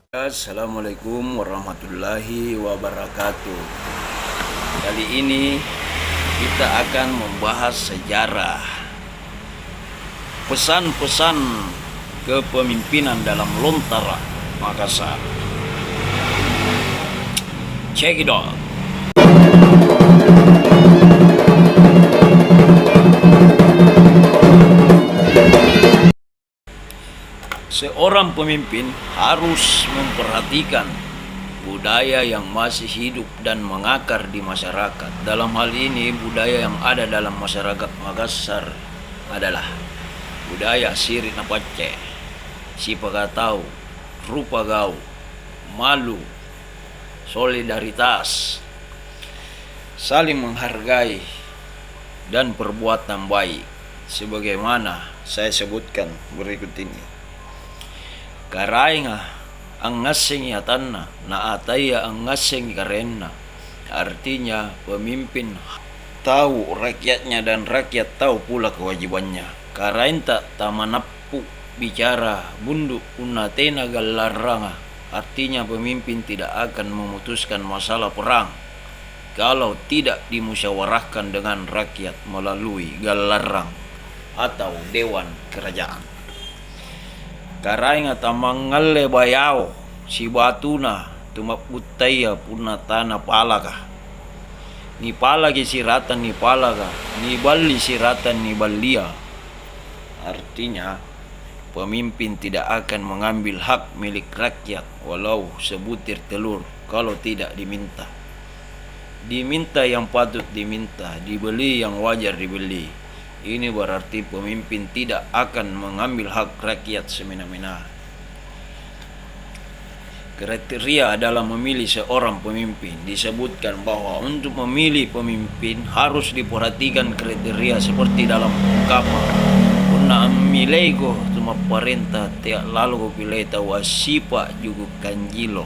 Assalamualaikum warahmatullahi wabarakatuh. Kali ini kita akan membahas sejarah pesan-pesan kepemimpinan dalam Lontara Makassar. Check it out. Seorang pemimpin harus memperhatikan budaya yang masih hidup dan mengakar di masyarakat. Dalam hal ini, budaya yang ada dalam masyarakat Makassar adalah budaya Siri Napace, Sipakatau, Rupa Gau, Malu, solidaritas, saling menghargai, dan perbuatan baik. Sebagaimana saya sebutkan berikut ini. Karainga ang ngasing yatanna na ataya ang ngasing karena, artinya pemimpin tahu rakyatnya dan rakyat tahu pula kewajibannya. Karain tak tamanapu bicara bunduk unatena galaranga, artinya pemimpin tidak akan memutuskan masalah perang kalau tidak dimusyawarahkan dengan rakyat melalui galarang atau dewan kerajaan. Karai nga tamangalle bayaw si batuna tumaputaya puna tanah palaka ni palagi siratan ni palaka ni bali siratan ni balia, artinya pemimpin tidak akan mengambil hak milik rakyat walau sebutir telur kalau tidak diminta. Diminta yang patut diminta, dibeli yang wajar dibeli. Ini berarti pemimpin tidak akan mengambil hak rakyat semena-mena. Kriteria dalam memilih seorang pemimpin disebutkan bahwa untuk memilih pemimpin harus diperhatikan kriteria seperti dalam ungkapan Una amilego tumaparenta tiak lalu pilih tahu asipa juga kanjilo.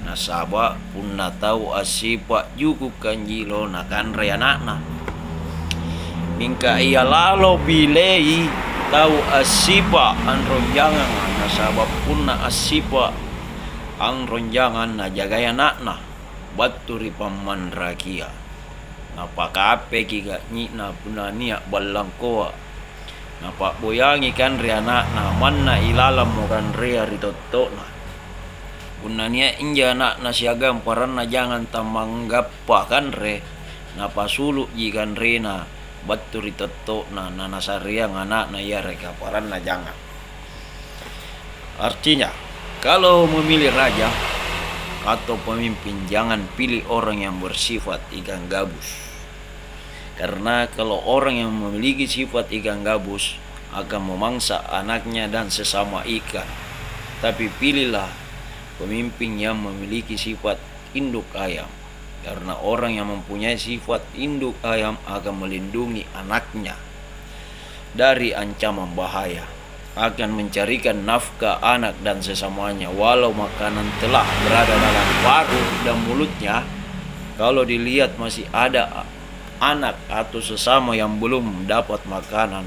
Nasaba punna tahu asipa juga kanjilo nakan reanakna. Ningka ia lalu bilei tahu asipa ang ronjangan na sabab pun na asipa ang ronjangan na jagaya nakna baturi paman rakia napakape kiga ni na puna niya balangkoa napakboyangi kan ria nakna man na ilalam mo kan ria ritoto na puna niya inja nakna siagam paran na jangan tamanggapa kan re napasulu jikan rena baturi toto na nasaria anak na ya reka paran na jangan. Artinya kalau memilih raja atau pemimpin jangan pilih orang yang bersifat ikan gabus, karena kalau orang yang memiliki sifat ikan gabus akan memangsa anaknya dan sesama ikan. Tapi pilihlah pemimpin yang memiliki sifat induk ayam, karena orang yang mempunyai sifat induk ayam akan melindungi anaknya dari ancaman bahaya, akan mencarikan nafkah anak dan sesamanya walau makanan telah berada dalam paru dan mulutnya. Kalau dilihat masih ada anak atau sesama yang belum dapat makanan,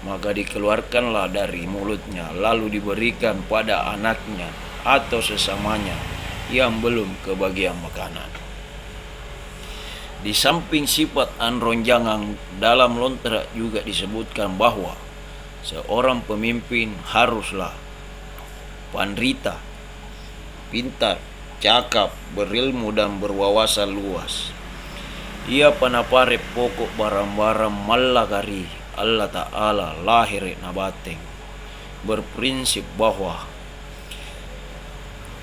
maka dikeluarkanlah dari mulutnya lalu diberikan pada anaknya atau sesamanya yang belum kebagian makanan. Di samping sifat anronjangan dalam Lontara juga disebutkan bahwa seorang pemimpin haruslah pandrita, pintar, cakap, berilmu dan berwawasan luas. Ia panapare pokok barang-barang malakari Allah Ta'ala lahir nabateng, berprinsip bahwa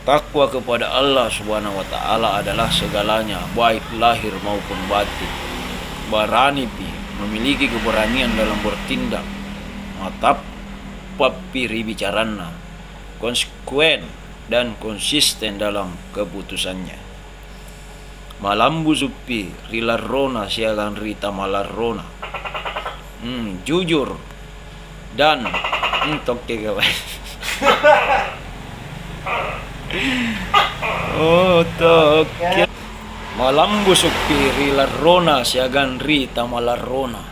takwa kepada Allah Subhanahu wa Ta'ala adalah segalanya, baik lahir maupun batin. Baranipi memiliki keberanian dalam bertindak, matap papiri bicarana, konsekuen dan konsisten dalam keputusannya. Malambu supi rilarrona siagan rita malarrona. Jujur dan entok kawan. Oh, Malambu supiri larrona siagan rita malarrona.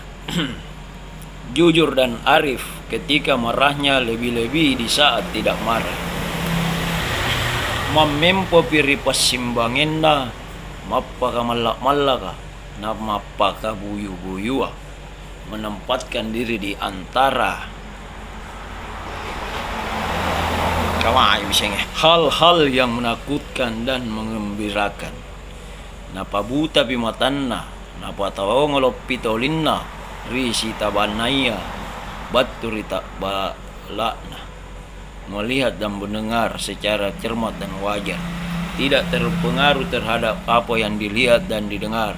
Jujur dan arif ketika marahnya lebih-lebih di saat tidak marah. Mamempo piri pasimbangenda mappaka malak-malaka na mappaka buyu-buyua, menempatkan diri di antara hal-hal yang menakutkan dan mengembirakan. Napa buta pimatanna, napa tawongolop pitolinna, risi tabanaya, baturita balakna. Melihat dan mendengar secara cermat dan wajar, tidak terpengaruh terhadap apa yang dilihat dan didengar,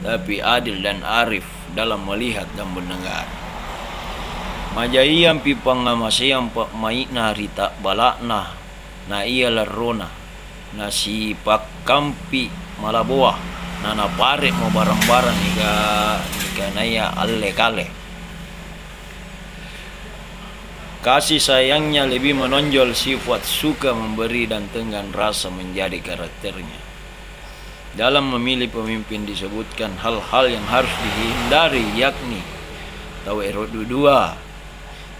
tapi adil dan arif dalam melihat dan mendengar. Majayam pipangamasayam pak maikna rita balakna, na iya larrona, na si pakampi malaboa, na napare mo barang-barang nika naya alle kale. Kasih sayangnya lebih menonjol sifat suka memberi dan tenggang rasa menjadi karakternya. Dalam memilih pemimpin disebutkan hal-hal yang harus dihindari, yakni tahu dua,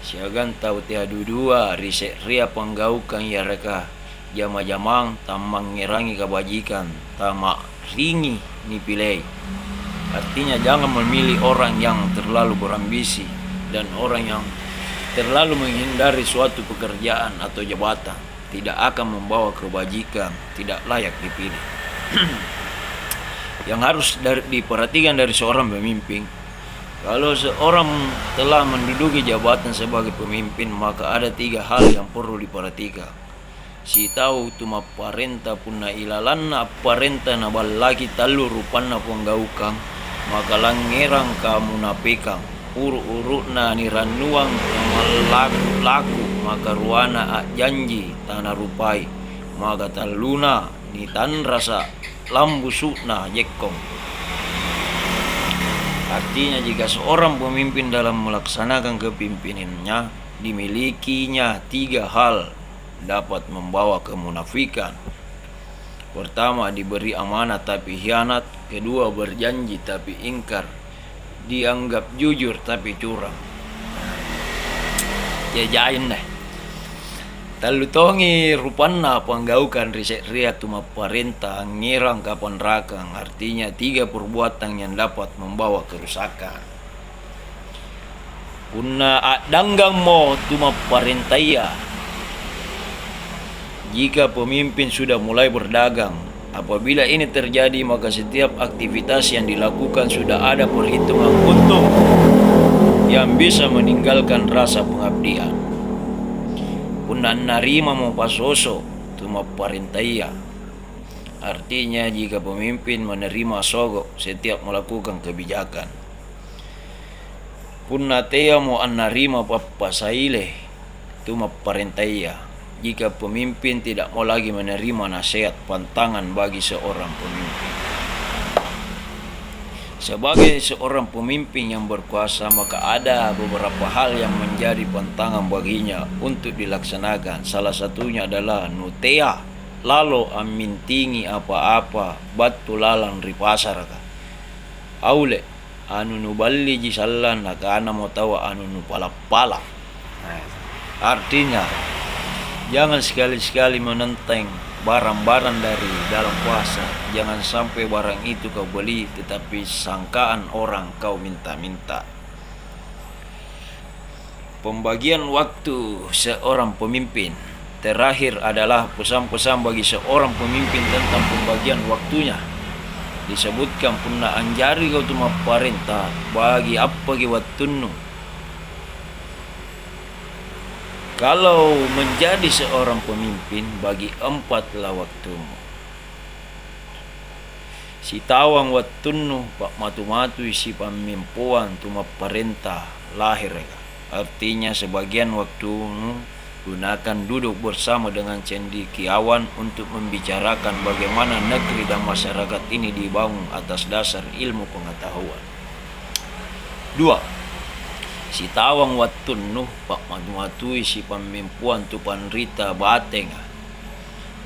siagan tahu dua, risek ria panggaukan ya reka jama-jamang tamang ngerangi kebajikan, tamak ringi nipilei. Artinya jangan memilih orang yang terlalu berambisi dan orang yang terlalu menghindari suatu pekerjaan atau jabatan. Tidak akan membawa kebajikan, tidak layak dipilih. Yang harus diperhatikan dari seorang pemimpin, kalau seorang telah menduduki jabatan sebagai pemimpin, maka ada 3 hal yang perlu diperhatikan. Si tahu tuma parenta punna ilalanna parenta na balaki talu rupanna penggaukang, maka langerang kamu napekang uru-uruna niranuang laku-laku, maka ruana janji tanah rupai, maka taluna ni tan rasa lambu sukna jekong. Artinya jika seorang pemimpin dalam melaksanakan kepemimpinannya dimilikinya 3 hal dapat membawa kemunafikan. Pertama, diberi amanah tapi hianat. Kedua, berjanji tapi ingkar. Dianggap jujur tapi curang. Jajain deh. Talutongi rupanna panggaukan risek ria tuma parenta ngirang kapan rakang. Artinya 3 perbuatan yang dapat membawa kerusakan. Punna danggang mo tuma parentaya. Jika pemimpin sudah mulai berdagang, apabila ini terjadi maka setiap aktivitas yang dilakukan sudah ada perhitungan untung yang bisa meninggalkan rasa pengabdian. Punna narima mo pasoso tuma parentaya. Artinya jika pemimpin menerima sogok setiap melakukan kebijakan. Punna tea mo narima papasaile tuma parentaya. Jika pemimpin tidak mau lagi menerima nasihat pantangan bagi seorang pemimpin. Sebagai seorang pemimpin yang berkuasa, maka ada beberapa hal yang menjadi pantangan baginya untuk dilaksanakan. Salah satunya adalah nutea lalu amintingi apa-apa batu lalang di pasar ka. Aule anu nuballi jisallan nakana mau tahu anu nupala-pala. Artinya jangan sekali-sekali menenteng barang-barang dari dalam puasa. Jangan sampai barang itu kau beli tetapi sangkaan orang kau minta-minta. Pembagian waktu seorang pemimpin. Terakhir adalah pesan-pesan bagi seorang pemimpin tentang pembagian waktunya. Disebutkan punna anjari kau tuma parenta bagi apa ki wattunnu. Kalau menjadi seorang pemimpin, bagi 4lah waktumu. Si tawang wattunnu pak matu-matu si pamimpuan tuma parenta lahir. Artinya sebagian waktumu gunakan duduk bersama dengan cendekiawan untuk membicarakan bagaimana negeri dan masyarakat ini dibangun atas dasar ilmu pengetahuan. 2. Si tawang wattunnu pak matu-matui si pamimpuan tu panrita bateng.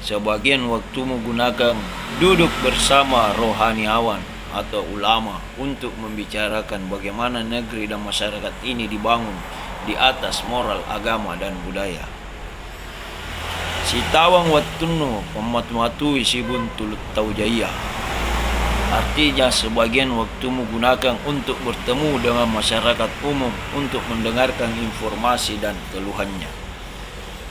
Sebagian waktumu gunakan duduk bersama rohaniawan atau ulama untuk membicarakan bagaimana negeri dan masyarakat ini dibangun di atas moral agama dan budaya. Si tawang wattunno pematu-matui si buntulut taujaya. Artinya sebagian waktumu gunakan untuk bertemu dengan masyarakat umum untuk mendengarkan informasi dan keluhannya.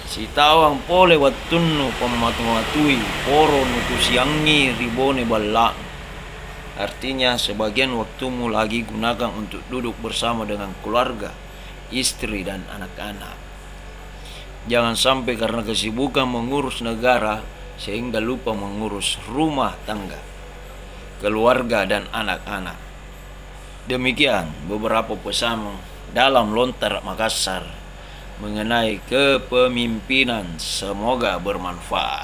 Si tawang pole wattunno pematu-matui poro nukusiangi ribone balla. Artinya sebagian waktumu lagi gunakan untuk duduk bersama dengan keluarga, istri dan anak-anak. Jangan sampai karena kesibukan mengurus negara sehingga lupa mengurus rumah tangga, keluarga dan anak-anak. Demikian beberapa pesan dalam Lontar Makassar mengenai kepemimpinan. Semoga bermanfaat.